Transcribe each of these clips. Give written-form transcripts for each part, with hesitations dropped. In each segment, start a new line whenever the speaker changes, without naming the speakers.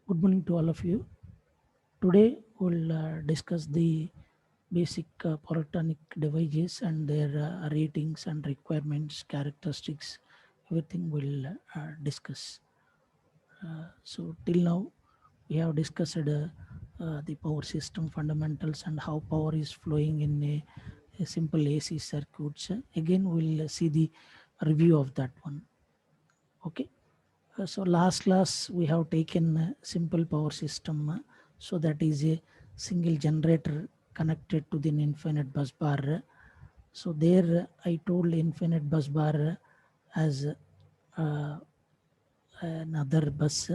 Good morning to all of you. Today we'll discuss the basic polytonic devices and their ratings and requirements, characteristics, everything we'll discuss. So till now we have discussed the power system fundamentals and how power is flowing in a simple AC circuits. Again we'll see the review of that one. Okay. So last class we have taken a simple power system. So that is a single generator connected to the infinite bus bar. So there I told infinite bus bar as uh, another bus.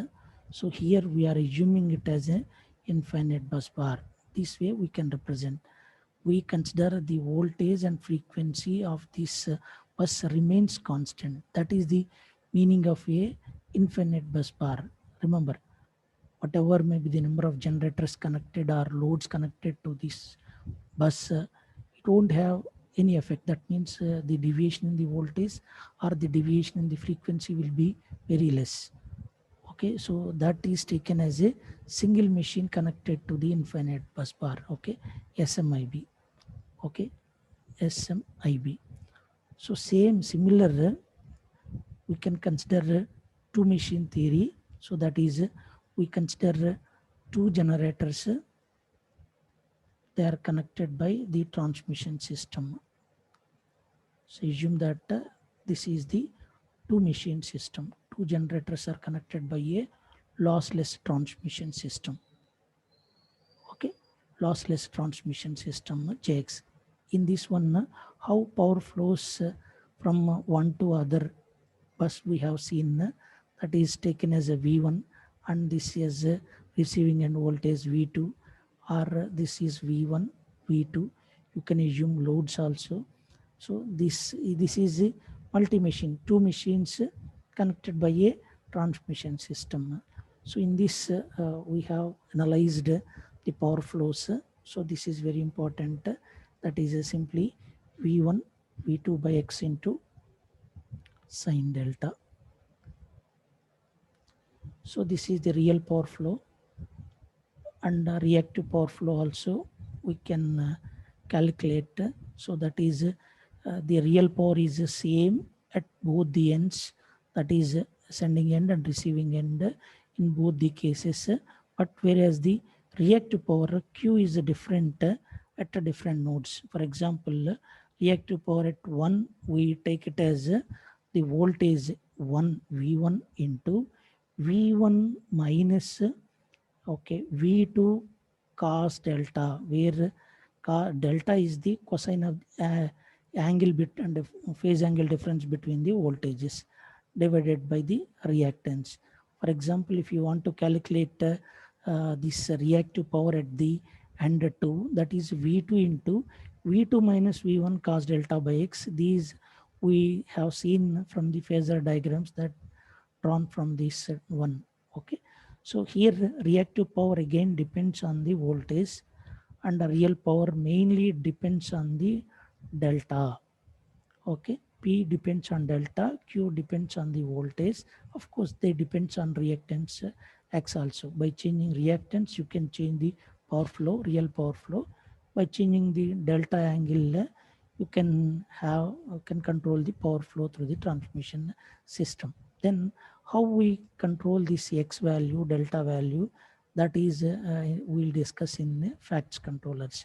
So here we are assuming it as a infinite bus bar. This way we can represent. We consider the voltage and frequency of this bus remains constant. That is the meaning of a infinite bus bar. Remember, whatever may be the number of generators connected or loads connected to this bus, it won't have any effect. That means the deviation in the voltage or the deviation in the frequency will be very less. Okay, so that is taken as a single machine connected to the infinite bus bar. Okay, SMIB. Okay, SMIB. So similar, we can consider two machine theory. So that is we consider two generators. They are connected by the transmission system. So assume that this is the two machine system. Two generators are connected by a lossless transmission system. Okay, lossless transmission system JX. In this one, how power flows from one to other bus we have seen that is taken as a V1 and this is receiving end voltage V2 or this is V1, V2. You can assume loads also. So this is a multi-machine, two machines connected by a transmission system. So in this we have analyzed the power flows. So this is very important. That is simply V1, V2 by X into sine delta. So this is the real power flow, and reactive power flow also we can calculate. So that is the real power is the same at both the ends, that is sending end and receiving end in both the cases, but whereas the reactive power Q is different at different nodes. For example, reactive power at 1 we take it as the voltage 1 V1 into V1 minus okay V2 cos delta, where delta is the cosine of angle bit and phase angle difference between the voltages divided by the reactance. For example, if you want to calculate this reactive power at the end 2, that is V2 into V2 minus V1 cos delta by X. These we have seen from the phasor diagrams that drawn from this one. Okay, so here reactive power again depends on the voltage and the real power mainly depends on the delta. Okay, P depends on delta, Q depends on the voltage. Of course, they depends on reactance X also. By changing reactance, you can change the power flow, real power flow. By changing the delta angle, you can control the power flow through the transmission system. Then how we control this X value, delta value, that is we'll discuss in facts controllers.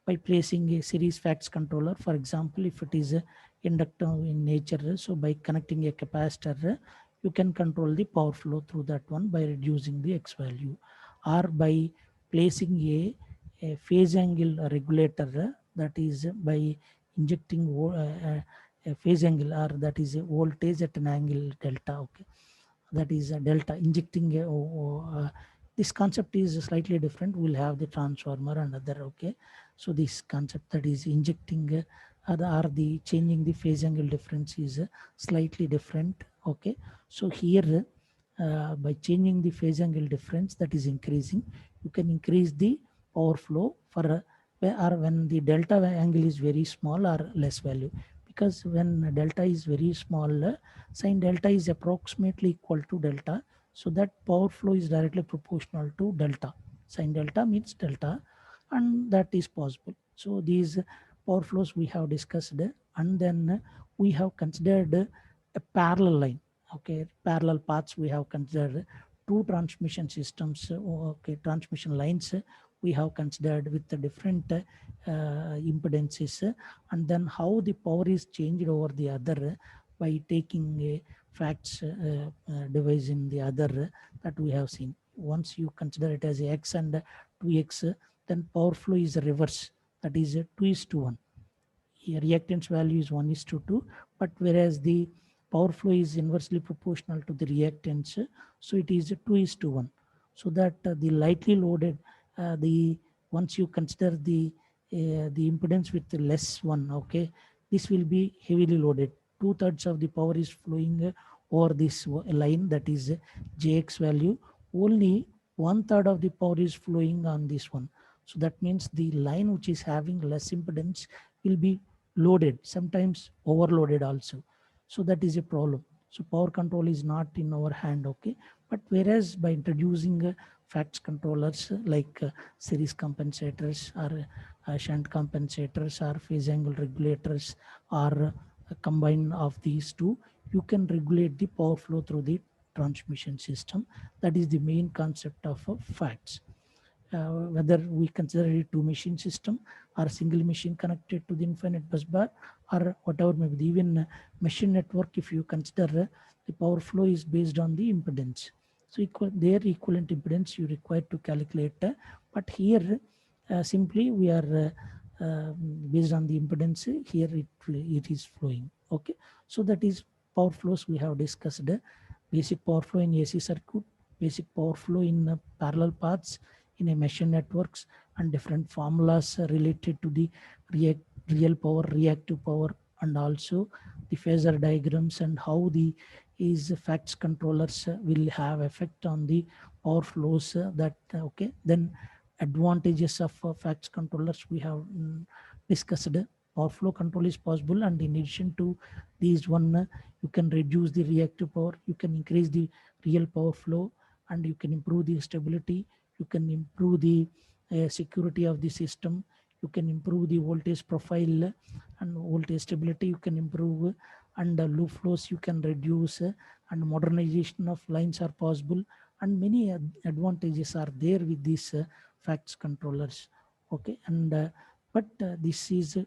By placing a series facts controller, for example, if it is a inductor in nature, so by connecting a capacitor, you can control the power flow through that one by reducing the X value, or by placing a phase angle regulator, that is by injecting a phase angle, or that is a voltage at an angle delta. Okay, that is a delta injecting this concept is slightly different. We'll have the transformer and other. Okay, so this concept that is injecting or the changing the phase angle difference is slightly different. Okay, so here by changing the phase angle difference, that is increasing, you can increase the power flow for or when the delta angle is very small or less value, because when delta is very small, sine delta is approximately equal to delta. So that power flow is directly proportional to delta. Sin delta means delta, and that is possible. So these power flows we have discussed, and then we have considered a parallel line. Okay, parallel paths we have considered, two transmission systems. Okay, transmission lines we have considered with the different impedances, and then how the power is changed over the other by taking a facts device in the other that we have seen. Once you consider it as x and 2x, then power flow is reverse, that is 2 is to 1. Here reactance value is 1 is to 2, but whereas the power flow is inversely proportional to the reactance, so it is 2 is to 1. So that the lightly loaded, the once you consider the impedance with the less one, okay, this will be heavily loaded. Two-thirds of the power is flowing over this line, that is jx value. Only one-third of the power is flowing on this one. So that means the line which is having less impedance will be loaded, sometimes overloaded also. So that is a problem. So power control is not in our hand, okay. But whereas by introducing facts controllers like series compensators or shunt compensators or phase angle regulators or a combine of these two, you can regulate the power flow through the transmission system. That is the main concept of facts. Whether we consider it two machine system or single machine connected to the infinite bus bar or whatever may be. Even machine network, if you consider the power flow is based on the impedance. So their equivalent impedance you require to calculate. But here simply we are based on the impedance, here it is flowing. Okay, so that is power flows we have discussed. Basic power flow in AC circuit, basic power flow in parallel paths in a machine networks, and different formulas related to the real power, reactive power, and also the phasor diagrams and how the is facts controllers will have effect on the power flows that okay. Then advantages of facts controllers we have discussed. Power flow control is possible, and in addition to these one, you can reduce the reactive power, you can increase the real power flow, and you can improve the stability, you can improve the security of the system, you can improve the voltage profile and voltage stability, you can improve, and loop flows you can reduce, and modernization of lines are possible, and many advantages are there with these facts controllers. Okay, and but this is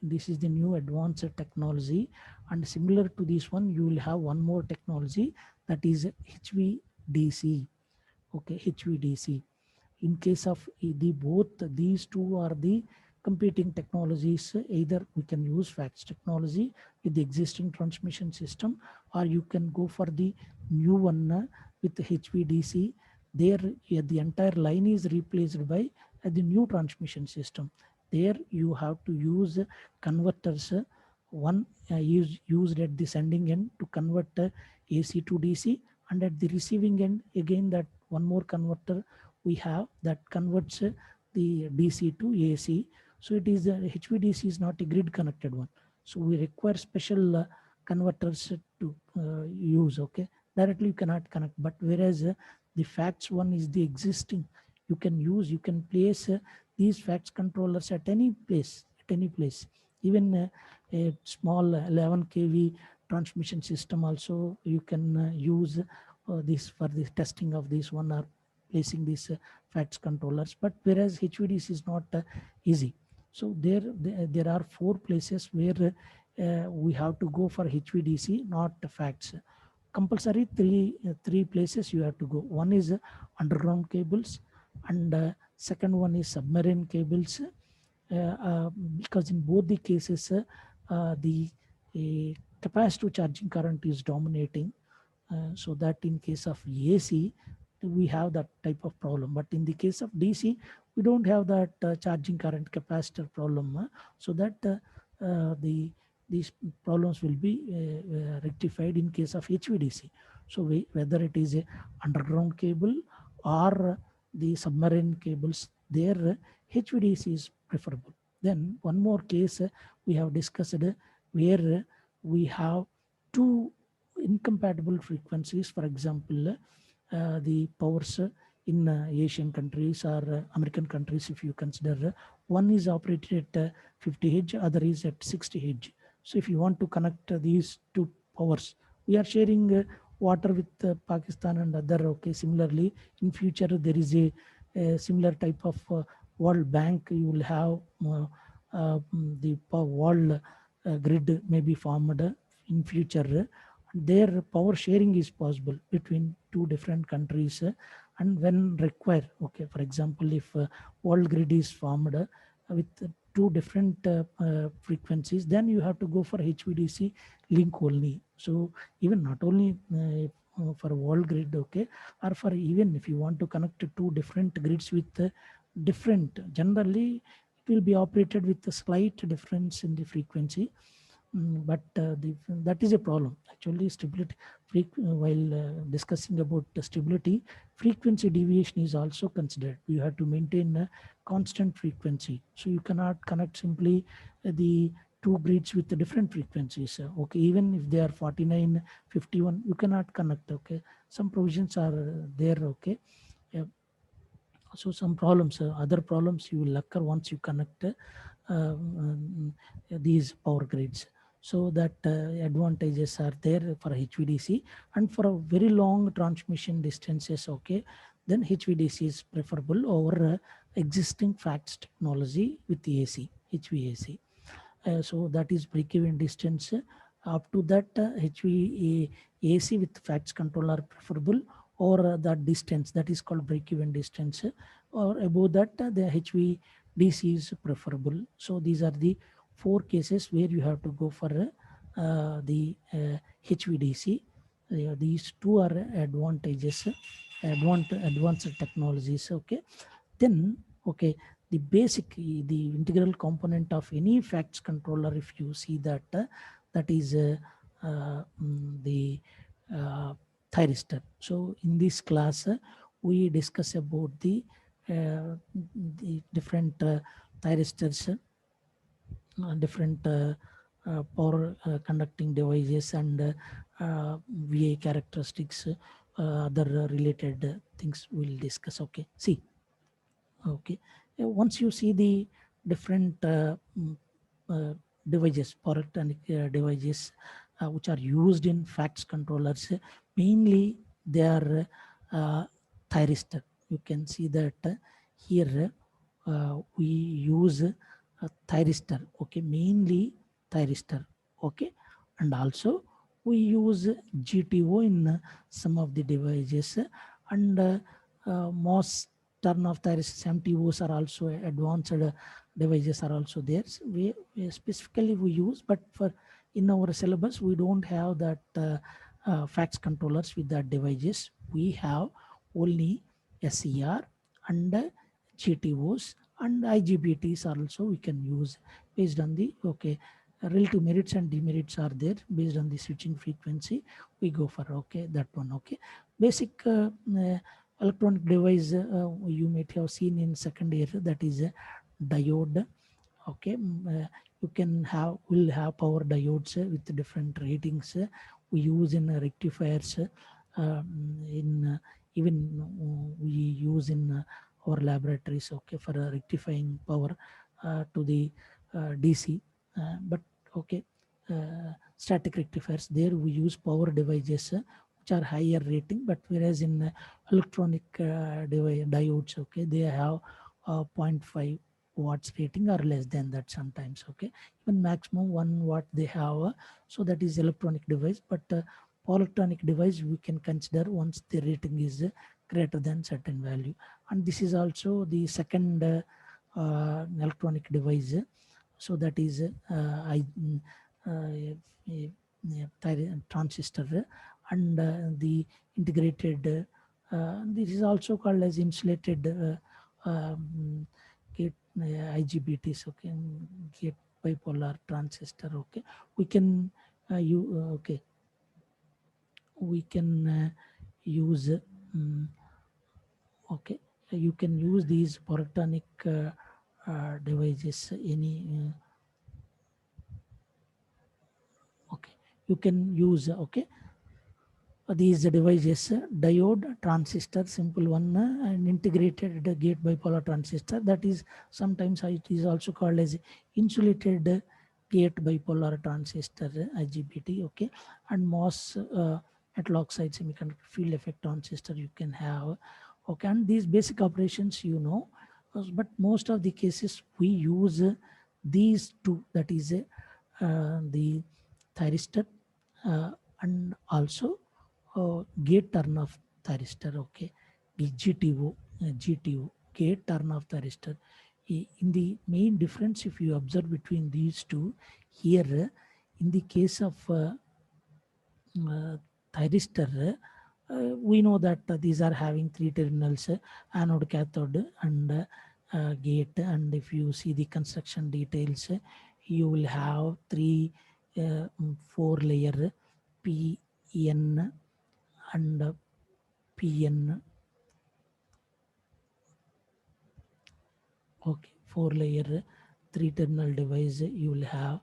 this is the new advanced technology, and similar to this one you will have one more technology, that is HVDC. Okay, HVDC. In case of the both these two are the competing technologies, either we can use fax technology with the existing transmission system, or you can go for the new one with the HVDC. There the entire line is replaced by the new transmission system. There you have to use converters, one used at the sending end to convert AC to DC, and at the receiving end again that one more converter we have that converts the DC to AC. So it is HVDC is not a grid connected one. So we require special converters to use. Okay, directly you cannot connect. But whereas the facts one is the existing, you can use, you can place these facts controllers at any place, even a small 11 kV transmission system also you can use this for the testing of this one, or placing these facts controllers. But whereas HVDC is not easy. So there are four places where we have to go for HVDC, not facts. Compulsory three places you have to go. One is underground cables, and second one is submarine cables, because in both the cases the capacitive charging current is dominating, so that in case of AC we have that type of problem, but in the case of DC we don't have that charging current capacitor problem, so that these problems will be rectified in case of HVDC. So whether it is a underground cable or the submarine cables, there HVDC is preferable. Then one more case we have discussed, where we have two incompatible frequencies. For example, the powers in Asian countries or American countries, if you consider, one is operated at 50 Hz, other is at 60 Hz. So if you want to connect these two powers, we are sharing water with Pakistan and other. Okay, similarly, in future there is a similar type of World Bank. You will have the world grid may be formed in future. Their power sharing is possible between two different countries, and when required, okay, for example, if world grid is formed with two different frequencies, then you have to go for HVDC link only. So even not only for world grid, okay, or for even if you want to connect two different grids with different, generally it will be operated with a slight difference in the frequency. But that is a problem actually. Stability while discussing about the stability, frequency deviation is also considered. You have to maintain a constant frequency, so you cannot connect simply the two grids with the different frequencies. Okay, even if they are 49, 51, you cannot connect. Okay, some provisions are there. Okay. Yeah. So some problems, other problems you will occur once you connect these power grids. So that advantages are there for HVDC, and for a very long transmission distances, okay, then HVDC is preferable over existing fax technology with the AC, HVAC. So that is break-even distance. Up to that, HVAC with fax control are preferable, or that distance that is called break-even distance, or above that, the HVDC is preferable. So these are the four cases where you have to go for the HVDC. These two are advantages, advanced technologies. Okay, then okay, the basic, the integral component of any facts controller, if you see that, that is the uh, thyristor. So in this class we discuss about the different thyristors, different power conducting devices, and VA characteristics, other related things we'll discuss. Okay, see. Okay. Once you see the different uh, devices, electronic devices, which are used in fax controllers, mainly they are thyristor. You can see that here we use thyristor. Okay, mainly thyristor. Okay, and also we use GTO in some of the devices, and most turn of thyristor MTOs are also advanced devices are also there. So we specifically we use, but for in our syllabus we don't have that fax controllers with that devices. We have only SCR and GTOs, and IGBTs are also we can use based on the, okay, relative merits and demerits are there. Based on the switching frequency we go for, okay, that one. Okay, basic electronic device you might have seen in second year, that is a diode. Okay, you can have, will have power diodes with different ratings. We use in rectifiers, in even we use in our laboratories, okay, for rectifying power to the DC. But okay, static rectifiers, there we use power devices which are higher rating, but whereas in electronic diodes, okay, they have 0.5 watts rating or less than that sometimes. Okay, even maximum 1 watt they have. So that is electronic device, but for electronic device we can consider once the rating is greater than certain value. And this is also the second electronic device. So that is transistor, and the integrated, this is also called as insulated gate, IGBTs. Okay, gate bipolar transistor. Okay, we can you okay, we can use okay, you can use these photonic devices any okay, you can use, okay, these devices, diode, transistor, simple one, and integrated gate bipolar transistor. That is sometimes it is also called as insulated gate bipolar transistor, IGBT. Okay, and MOS, metal oxide semiconductor field effect transistor you can have. Okay, and these basic operations but most of the cases we use these two, that is the thyristor uh, and also gate turn off thyristor. Okay, the GTO, gate turn off thyristor. In the main difference, if you observe between these two, here in the case of uh, thyristor, we know that these are having three terminals, anode, cathode, and gate. And if you see the construction details, you will have four layer PN and PN. Okay, four layer, three terminal device you will have.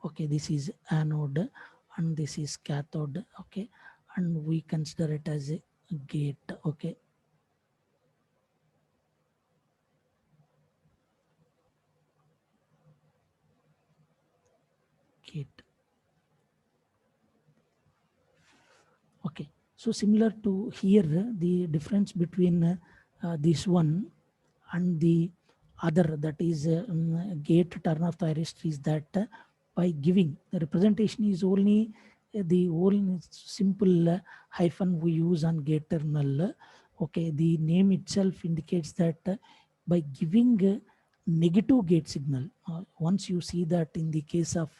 Okay, this is anode and this is cathode. Okay, and we consider it as a gate. Okay, gate. Okay, so similar to here, the difference between this one and the other, that is gate turn off thyristor, is that by giving the representation is only the whole simple hyphen we use on gate terminal. Okay, the name itself indicates that by giving negative gate signal, once you see that in the case of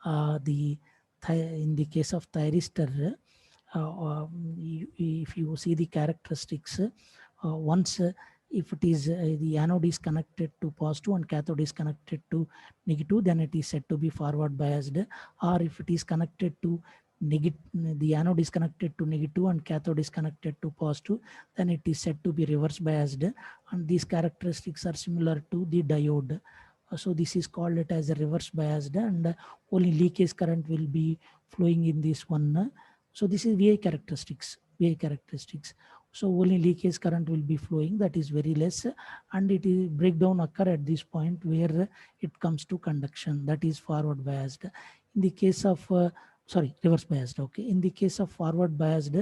in the case of thyristor, if you see the characteristics, once if it is the anode is connected to positive and cathode is connected to negative, then it is said to be forward biased. Or if it is connected to negative, the anode is connected to negative and cathode is connected to positive, then it is said to be reverse biased. And these characteristics are similar to the diode. So this is called it as a reverse biased, and only leakage current will be flowing in this one. So this is VI characteristics. VI characteristics. So only leakage current will be flowing, that is very less, and it is breakdown occur at this point where it comes to conduction, that is forward biased. In the case of sorry, reverse biased. Okay, in the case of forward biased,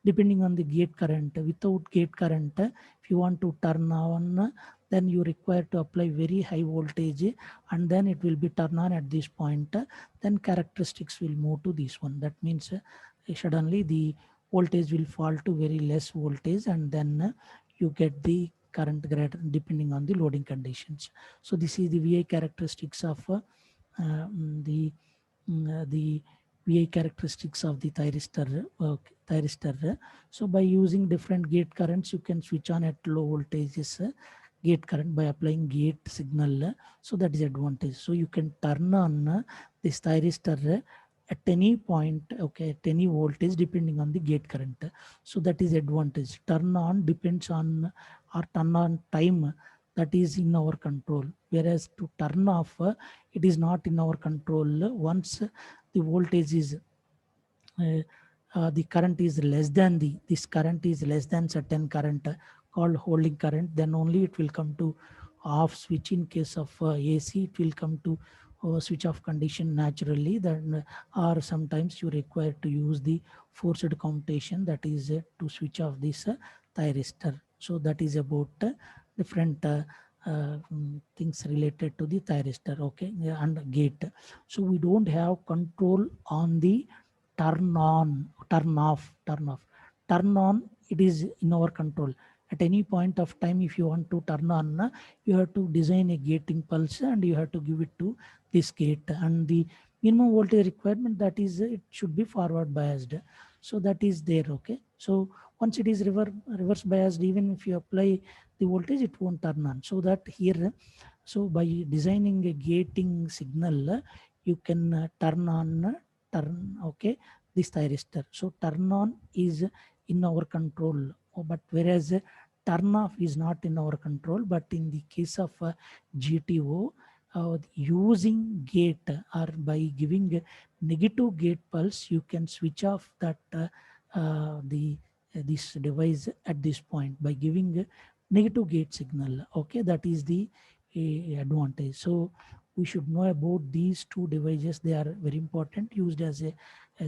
depending on the gate current, without gate current, if you want to turn on, then you require to apply very high voltage, and then it will be turn on at this point. Then characteristics will move to this one. That means suddenly the voltage will fall to very less voltage, and then you get the current greater depending on the loading conditions. So this is the VI characteristics of the VI characteristics of the thyristor. Thyristor. So by using different gate currents, you can switch on at low voltages gate current by applying gate signal. So that is advantage. So you can turn on this thyristor at any point, okay, at any voltage depending on the gate current. So that is advantage. Turn on depends on, or turn on time, that is in our control, whereas to turn off it is not in our control. Once the voltage is the current is less than this current is less than certain current called holding current, then only it will come to off switch. In case of AC, it will come to switch off condition naturally. Then or sometimes you require to use the forced commutation, that is to switch off this thyristor. So that is about different things related to the thyristor. Okay, yeah, and gate. So we don't have control on the turn on, turn off, turn off. Turn on, it is in our control. At any point of time, if you want to turn on, you have to design a gating pulse and you have to give it to this gate. And the minimum voltage requirement, that is, it should be forward biased. So that is there. Okay. So once it is reverse biased, even if you apply the voltage, it won't turn on. So that here, so by designing a gating signal, you can turn on, turn, okay, this thyristor. So turn on is in our control, but whereas turn off is not in our control. But in the case of GTO, using gate or by giving a negative gate pulse, you can switch off that the this device at this point by giving a negative gate signal. Okay, that is the advantage. So we should know about these two devices. They are very important, used as a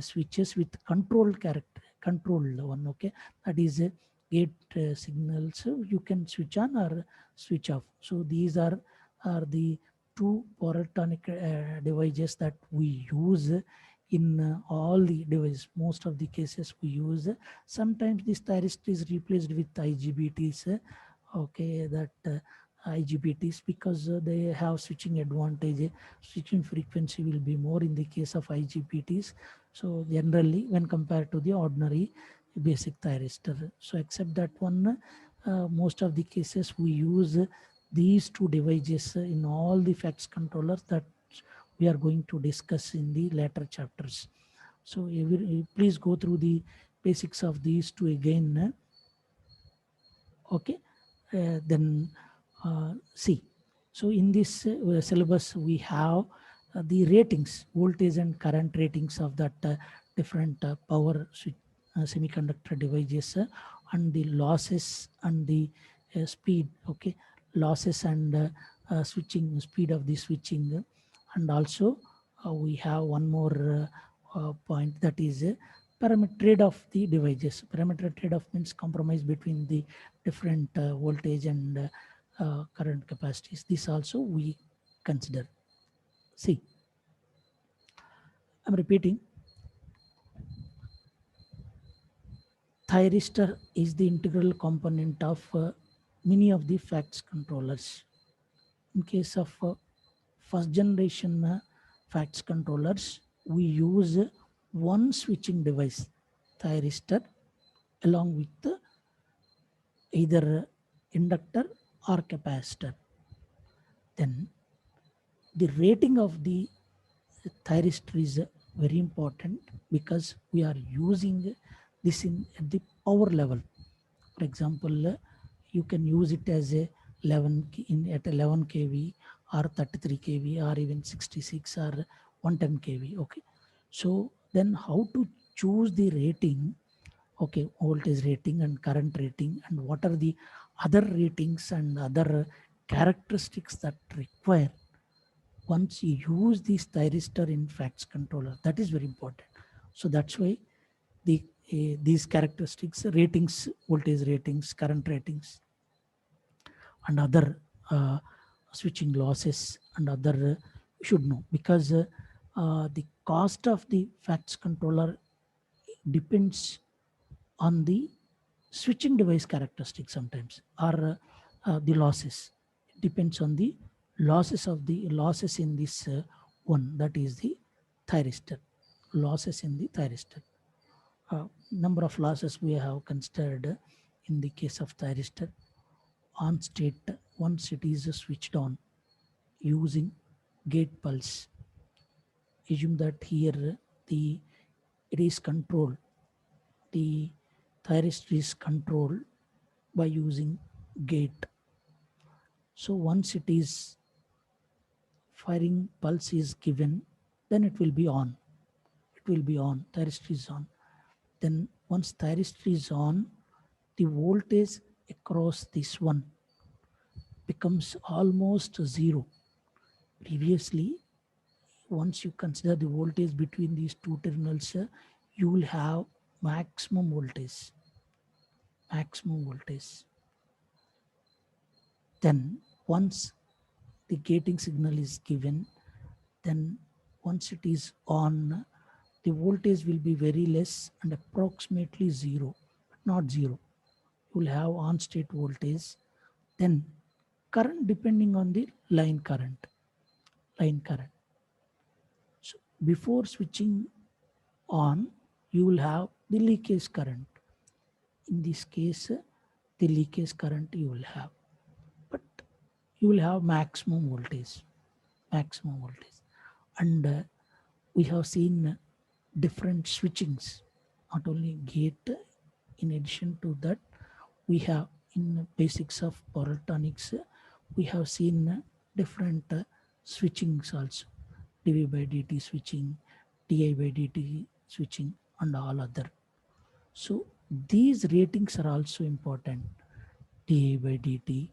switches with control character, controlled one. Okay, that is a gate signals. So you can switch on or switch off. So these are the two polytonic devices that we use in all the devices. Most of the cases we use. Sometimes this thyristor is replaced with IGBTs. Okay, that IGBTs, because they have switching advantage. Switching frequency will be more in the case of IGBTs. So generally, when compared to the ordinary basic thyristor. So except that one, most of the cases we use these two devices in all the FACTS controllers that we are going to discuss in the later chapters. So please go through the basics of these two again. Okay, then see. So in this syllabus we have the ratings, voltage and current ratings of that different power switch, semiconductor devices, and the losses and the speed. Okay, losses and switching speed of the switching. And also we have one more point, that is parameter trade-off the devices. Parameter trade-off means compromise between the different voltage and current capacities. This also we consider. See, I'm repeating. Thyristor is the integral component of many of the FACTS controllers. In case of first generation FACTS controllers, we use one switching device, thyristor, along with either inductor or capacitor. Then the rating of the thyristor is very important, because we are using this in at the power level. For example, you can use it as a 11 kV or 33 kV or even 66 or 110 kV. Okay, so then how to choose the rating? Okay, voltage rating and current rating, and what are the other ratings and other characteristics that require once you use this thyristor in FACTS controller. That is very important. So that's why the these characteristics, ratings, voltage ratings, current ratings, and other switching losses and other you should know, because the cost of the FACTS controller depends on the switching device characteristics sometimes, or the losses. It depends on the losses in this one, that is the thyristor. Losses in the thyristor. Number of losses we have considered in the case of thyristor. On state, once it is switched on using gate pulse, assume that here the it is controlled, the thyristor is controlled by using gate. So once it is firing pulse is given, then it will be on. It will be on. Thyristor is on. Then once thyristor is on, the voltage across this one becomes almost zero. Previously, once you consider the voltage between these two terminals, you will have maximum voltage. Maximum voltage. Then once the gating signal is given, then once it is on, the voltage will be very less and approximately zero, but not zero. You will have on state voltage. Then current depending on the line current. Line current. So before switching on, you will have the leakage current. In this case, the leakage current you will have, but you will have maximum voltage. Maximum voltage. And we have seen different switchings, not only gate. In addition to that, we have in basics of power electronics, we have seen different switchings also, dv by dt switching, di by dt switching, and all other. So these ratings are also important. dA by dt,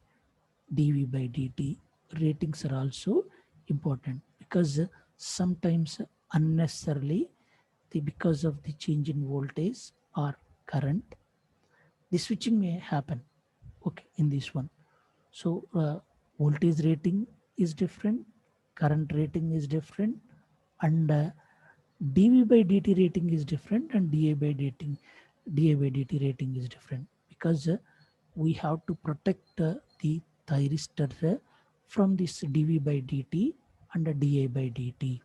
dV by dt ratings are also important because sometimes unnecessarily because of the change in voltage or current, the switching may happen. Okay, in this one. So voltage rating is different, current rating is different, and dV by dt rating is different, and dA by dt rating is different because we have to protect the thyristor from this dV by dt and dA by dt.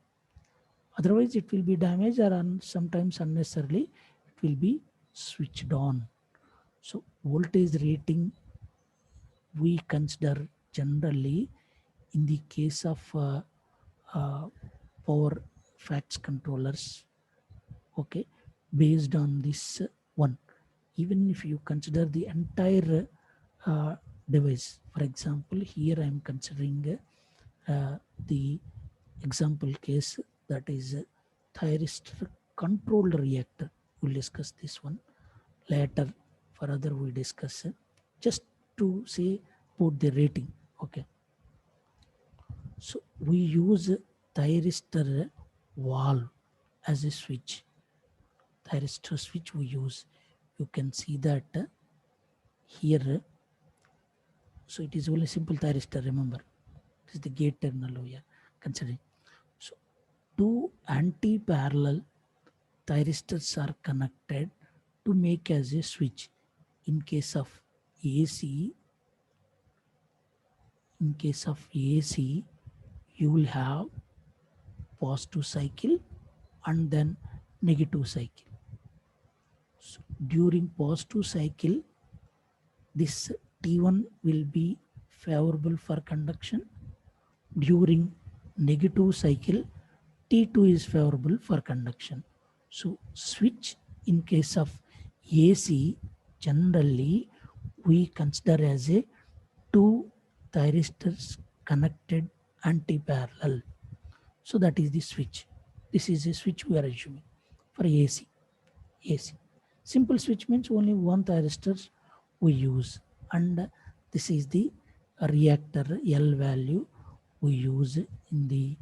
Otherwise, it will be damaged or sometimes unnecessarily it will be switched on. So voltage rating we consider generally in the case of uh, power facts controllers, okay, based on this one. Even if you consider the entire device, for example, here I am considering the example case, that is thyristor controlled reactor. We'll discuss this one later. Further we discuss just to say about the rating. Okay, so we use thyristor valve as a switch. Thyristor switch we use. You can see that here. So it is only simple thyristor. Remember, it is the gate terminal we are considering. So two anti-parallel thyristors are connected to make as a switch. In case of AC, in case of AC, you will have positive cycle and then negative cycle. So during positive cycle, this T1 will be favorable for conduction. During negative cycle, T2 is favorable for conduction. So switch in case of AC generally we consider as a two thyristors connected anti-parallel. So that is the switch. This is a switch we are assuming for AC. AC. Simple switch means only one thyristor we use, and this is the reactor L value we use in the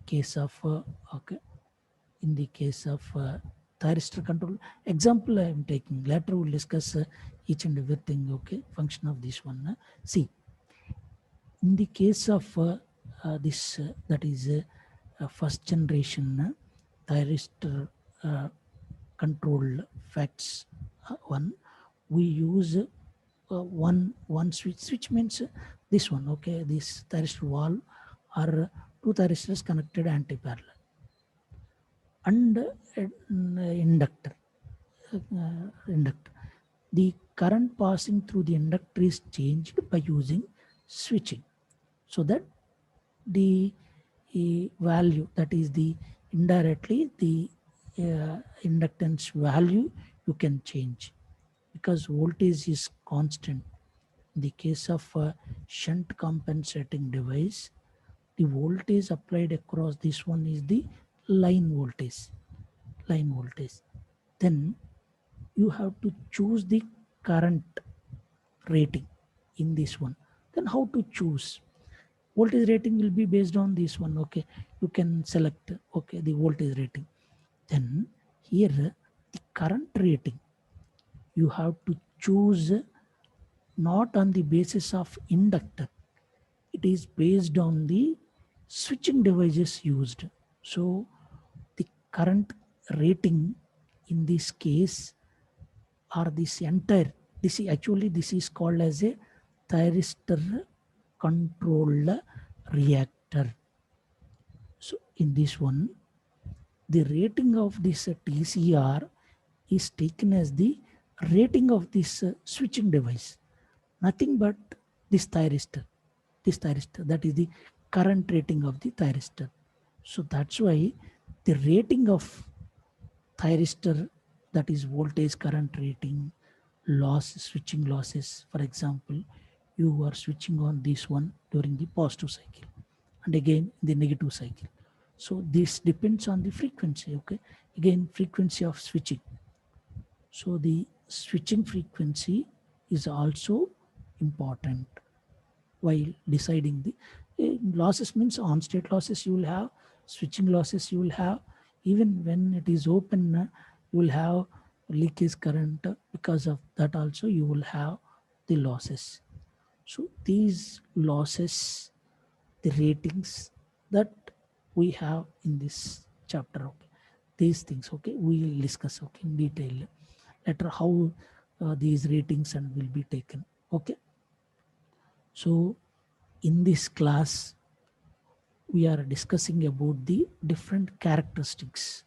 case of okay, in the case of thyristor control. Example I am taking. Later we'll discuss each and everything. Okay, function of this one. See, in the case of this that is first generation thyristor controlled facts one, we use one switch means this one. Okay, this thyristor valve are two thyristors connected anti-parallel, and inductor. Inductor. The current passing through the inductor is changed by using switching, so that the value, that is the indirectly the inductance value you can change because voltage is constant. In the case of a shunt compensating device, the voltage applied across this one is the line voltage. Line voltage. Then you have to choose the current rating in this one. Then how to choose? Voltage rating will be based on this one. Okay, you can select okay the voltage rating. Then here the current rating you have to choose not on the basis of inductor. It is based on the switching devices used. So the current rating in this case or this entire, this is actually this is called as a thyristor controlled reactor. So in this one, the rating of this TCR is taken as the rating of this switching device, nothing but this thyristor. This thyristor, that is the current rating of the thyristor. So that's why the rating of thyristor, that is voltage current rating, loss, switching losses. For example, you are switching on this one during the positive cycle and again the negative cycle. So this depends on the frequency. Okay, again frequency of switching. So the switching frequency is also important while deciding the losses. Means on state losses you will have, switching losses you will have, even when it is open you will have leakage current. Because of that also you will have the losses. So these losses, the ratings that we have in this chapter, okay, these things, okay, we will discuss, okay, in detail later how these ratings and will be taken, okay. So in this class we are discussing about the different characteristics,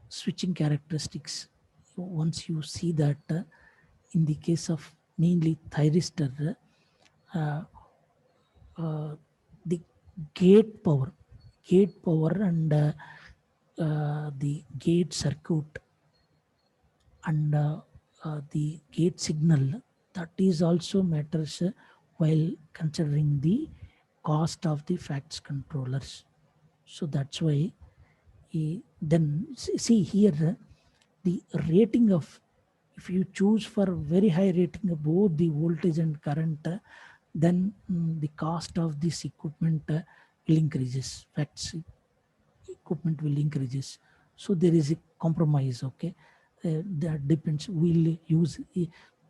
switching characteristics. Once you see that in the case of mainly thyristor, uh, the gate power and the gate circuit and the gate signal, that is also matters while considering the cost of the facts controllers. So that's why then see here the rating of, if you choose for very high rating of both the voltage and current, then the cost of this equipment will increases, facts equipment will increases. So there is a compromise, okay. That depends, we'll use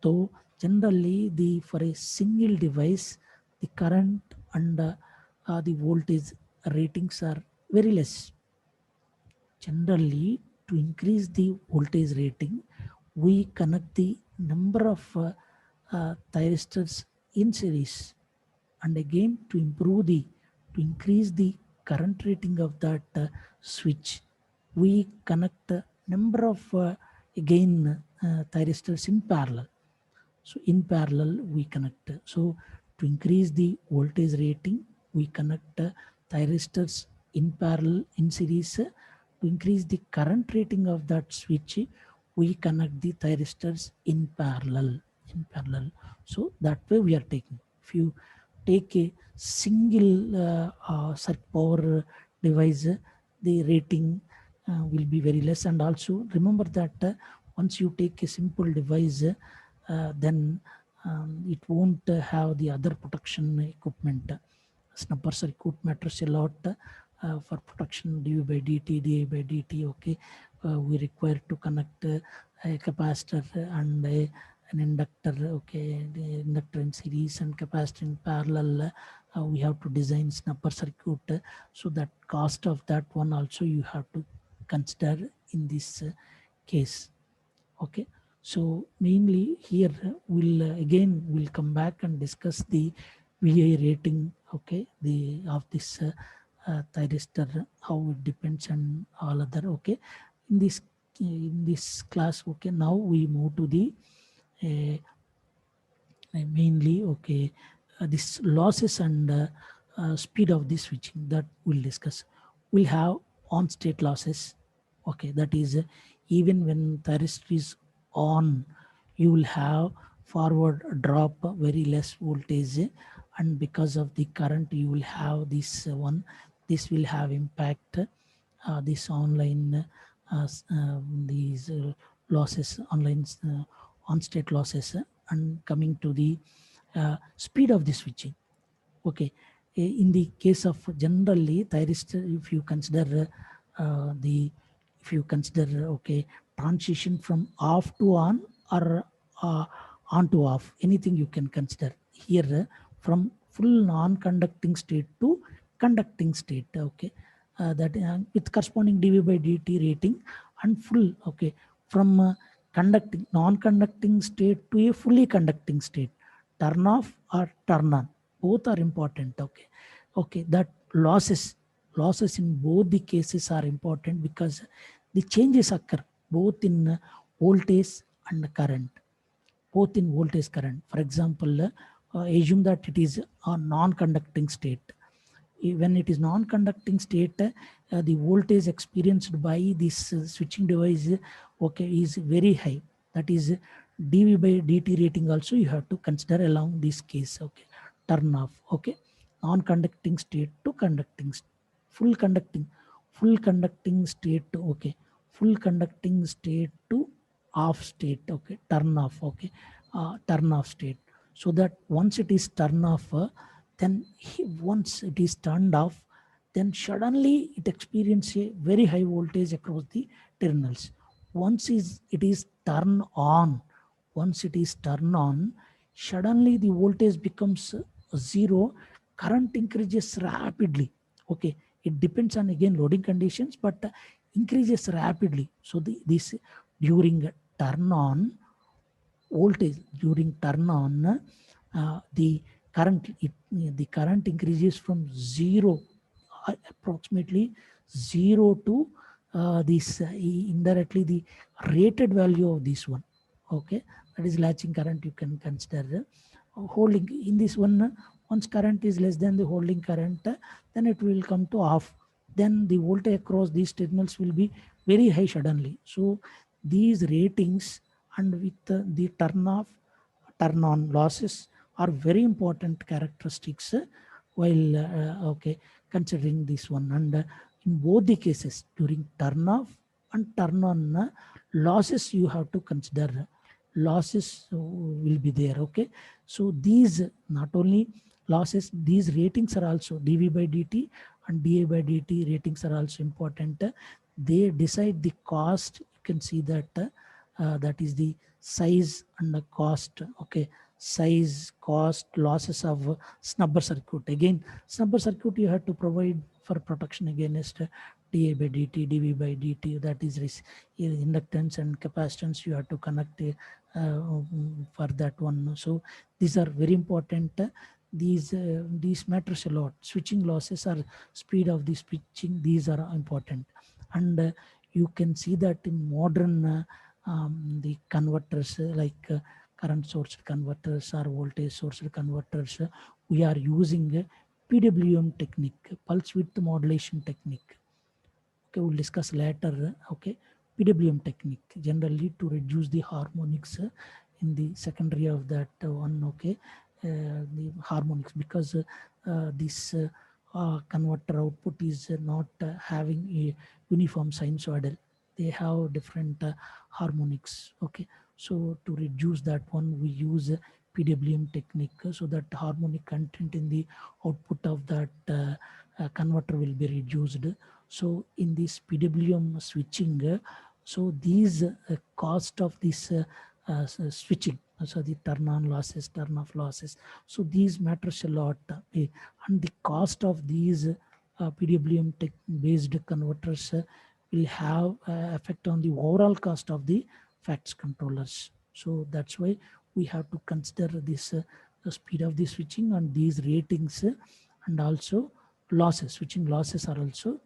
though generally the for a single device the current and the voltage ratings are very less. Generally, to increase the voltage rating, we connect the number of thyristors in series, and again to increase the current rating of that switch, we connect the number of again thyristors in parallel. So in parallel we connect. So to increase the voltage rating, we connect thyristors in parallel in series. To increase the current rating of that switch, we connect the thyristors in parallel. In parallel. So that way we are taking. If you take a single circuit power device, the rating will be very less. And also remember that once you take a simple device, then it won't have the other protection equipment. Snapper circuit matters a lot for protection, dV by dt, di by dt, okay. We require to connect a capacitor and an inductor, okay, the inductor in series and capacitor in parallel. We have to design snapper circuit, so that cost of that one also you have to consider in this case, okay. So mainly here again we'll come back and discuss the VA rating, okay, the of this thyristor, how it depends and all other, okay. In this class, okay, now we move to the uh, mainly, okay, this losses and speed of the switching that we'll discuss. We'll have on state losses, okay, that is even when thyristor is on, you will have forward drop very less voltage, and because of the current you will have this one, this will have impact this online these losses, online on state losses, and coming to the speed of the switching, okay. In the case of generally thyristor, if you consider the if you consider, okay, transition from off to on or uh, on to off, anything you can consider here, from full non-conducting state to conducting state, okay. That with corresponding dV by dt rating, and full, okay, from conducting non-conducting state to a fully conducting state, turn off or turn on, both are important, okay. Okay, that losses in both the cases are important, because the changes occur both in voltage and current, both in voltage current. For example, assume that it is a non-conducting state. When it is non-conducting state, the voltage experienced by this switching device, okay, is very high. That is dV by dt rating also you have to consider along this case, okay. Turn off, okay, non-conducting state to conducting, full conducting, full conducting state to, okay, full conducting state to off state, okay, turn off, okay, turn off state, so that once it is turn off, then once it is turned off, then suddenly it experiences a very high voltage across the terminals. It is turn on, once it is turned on, suddenly the voltage becomes zero, current increases rapidly. Okay, it depends on again loading conditions, but increases rapidly. So this during turn on, voltage during turn on, the current increases from zero, approximately zero to this indirectly the rated value of this one. Okay, that is latching current. You can consider holding in this one. Once current is less than the holding current, then it will come to off, then the voltage across these terminals will be very high suddenly. So these ratings and with the turn off, turn on losses are very important characteristics while okay, considering this one. And in both the cases, during turn off and turn on, losses you have to consider, losses will be there. Okay, so these not only losses, these ratings are also dv by dt and da by dt ratings are also important. They decide the cost. You can see that that is the size and the cost. Okay, size, cost, losses of snubber circuit. Again, snubber circuit you have to provide for protection against dA by dt, dV by dt, that is inductance and capacitance you have to connect for that one. So these are very important. These matters a lot. Switching losses or speed of the switching, these are important. And you can see that in modern the converters like current source converters or voltage source converters, we are using PWM technique, pulse width modulation technique. Okay, we'll discuss later. Okay, PWM technique generally to reduce the harmonics in the secondary of that one. Okay, the harmonics, because this converter output is not having a uniform sinusoidal. They have different harmonics. Okay, so to reduce that one, we use PWM technique so that harmonic content in the output of that converter will be reduced. So in this PWM switching, so these cost of this switching, so the turn on losses, turn off losses, so these matters a lot. And the cost of these PWM tech based converters will have effect on the overall cost of the facts controllers. So that's why we have to consider this the speed of the switching and these ratings, and also losses. Switching losses are also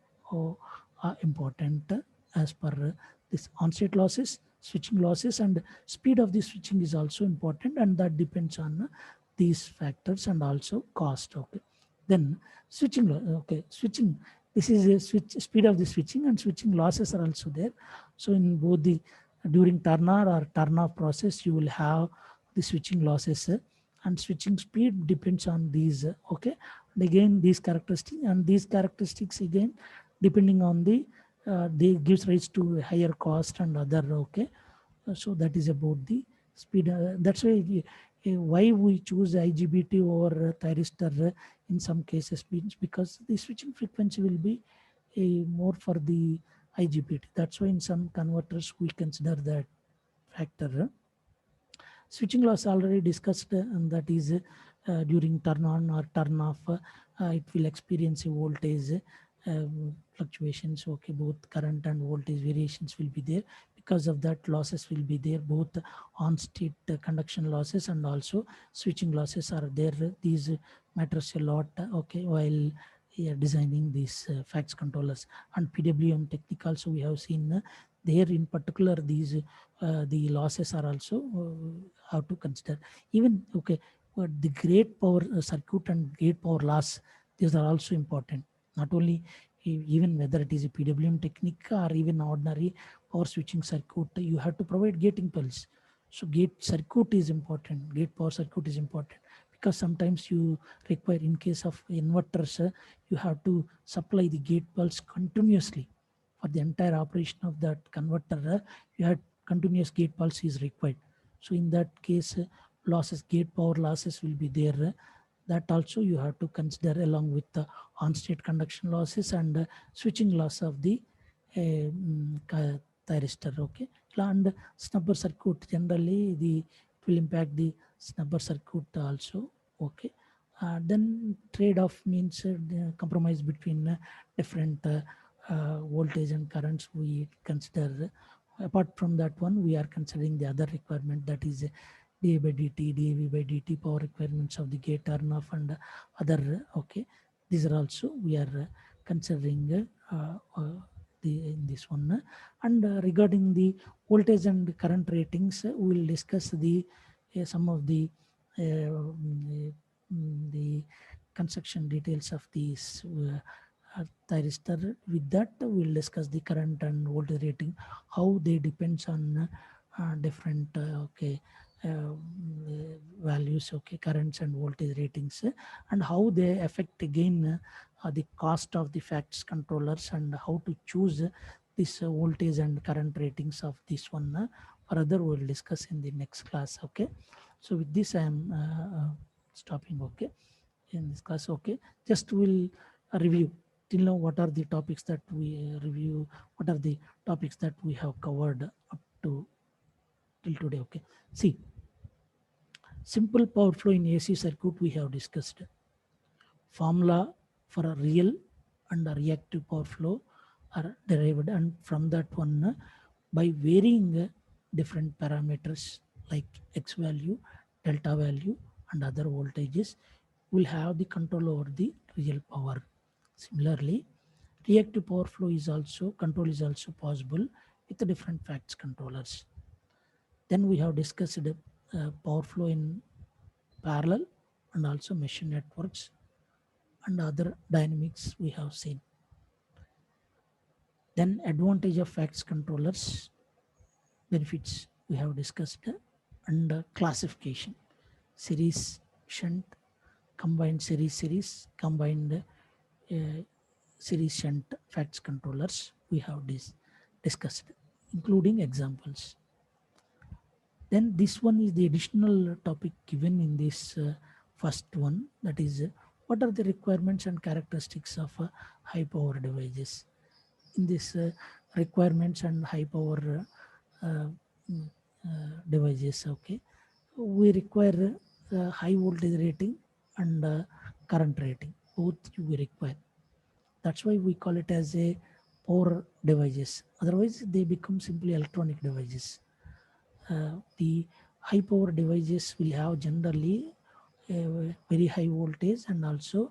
important as per this on-state losses, switching losses, and speed of the switching is also important, and that depends on these factors and also cost. Okay, then switching, okay, switching, this is a switch speed of the switching, and switching losses are also there. So in both the during turn on or turn off process, you will have the switching losses, and switching speed depends on these. Okay, and again these characteristics, and these characteristics again depending on the they gives rise to higher cost and other. Okay, so that is about the speed. That's why we choose IGBT over thyristor in some cases, means because the switching frequency will be more for the IGBT. That's why in some converters we consider that factor. Switching loss already discussed, and that is during turn on or turn off, it will experience a voltage fluctuations. Okay, both current and voltage variations will be there. Because of that, losses will be there. Both on state conduction losses and also switching losses are there. These matters a lot. Okay, while designing these facts controllers and PWM technique also we have seen there in particular these the losses are also how to consider. Even okay, but the great power circuit and great power loss, these are also important. Not only even whether it is a PWM technique or even ordinary power switching circuit, you have to provide gating pulse. So gate circuit is important, gate power circuit is important, because sometimes you require, in case of inverters, you have to supply the gate pulse continuously for the entire operation of that converter. You have continuous gate pulse is required. So in that case, losses, gate power losses will be there. That also you have to consider along with the on-state conduction losses and switching loss of the thyristor. Okay, and snubber circuit, generally the it will impact the snubber circuit also. Okay, then trade-off means the compromise between different voltage and currents we consider. Apart from that one, we are considering the other requirement, that is dA by dt, dAV by dt, power requirements of the gate turn off and other. Okay, these are also we are considering in this one. And regarding the voltage and current ratings, we will discuss the some of the construction details of these thyristor. With that, we'll discuss the current and voltage rating, how they depends on different values, okay, currents and voltage ratings, and how they affect again the cost of the facts controllers, and how to choose this voltage and current ratings of this one. Further, we'll discuss in the next class. Okay, so with this I am stopping. Okay, in this class. Okay, just we'll review till now what are the topics that we review, what are the topics that we have covered up to till today. Okay, see, simple power flow in AC circuit we have discussed. Formula for a real and a reactive power flow are derived, and from that one, by varying different parameters like X value, delta value, and other voltages, will have the control over the real power. Similarly, reactive power flow is also control is also possible with the different facts controllers. Then we have discussed power flow in parallel and also machine networks and other dynamics we have seen. Then advantage of facts controllers, benefits we have discussed, and classification, series, shunt, combined series, combined uh, series shunt facts controllers we have discussed, including examples. Then this one is the additional topic given in this first one, that is what are the requirements and characteristics of high power devices. In this requirements and high power mm, devices, okay, we require high voltage rating and current rating, both we require. That's why we call it as a power devices, otherwise they become simply electronic devices. The high power devices will have generally a very high voltage and also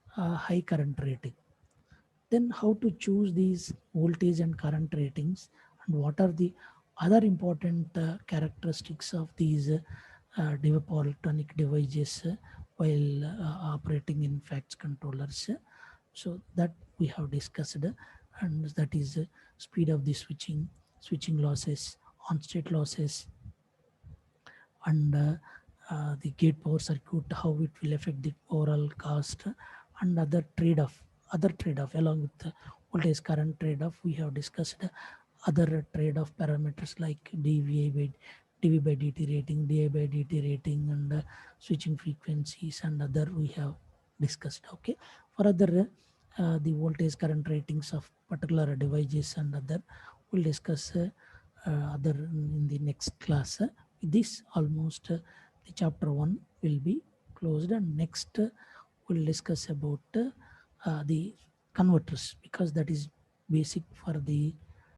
high current rating. Then how to choose these voltage and current ratings, and what are the other important characteristics of these power electronic devices while operating in facts controllers. So that we have discussed, and that is speed of the switching losses, on state losses, and the gate power circuit, how it will affect the overall cost, and other trade off along with the voltage current trade-off. We have discussed other trade-off parameters like dv by dt rating, di by dt rating, and switching frequencies, and other we have discussed. Okay, for other the voltage current ratings of particular devices and other, we'll discuss other in the next class. With this, almost the chapter 1 will be closed, and next we'll discuss about the converters, because that is basic for the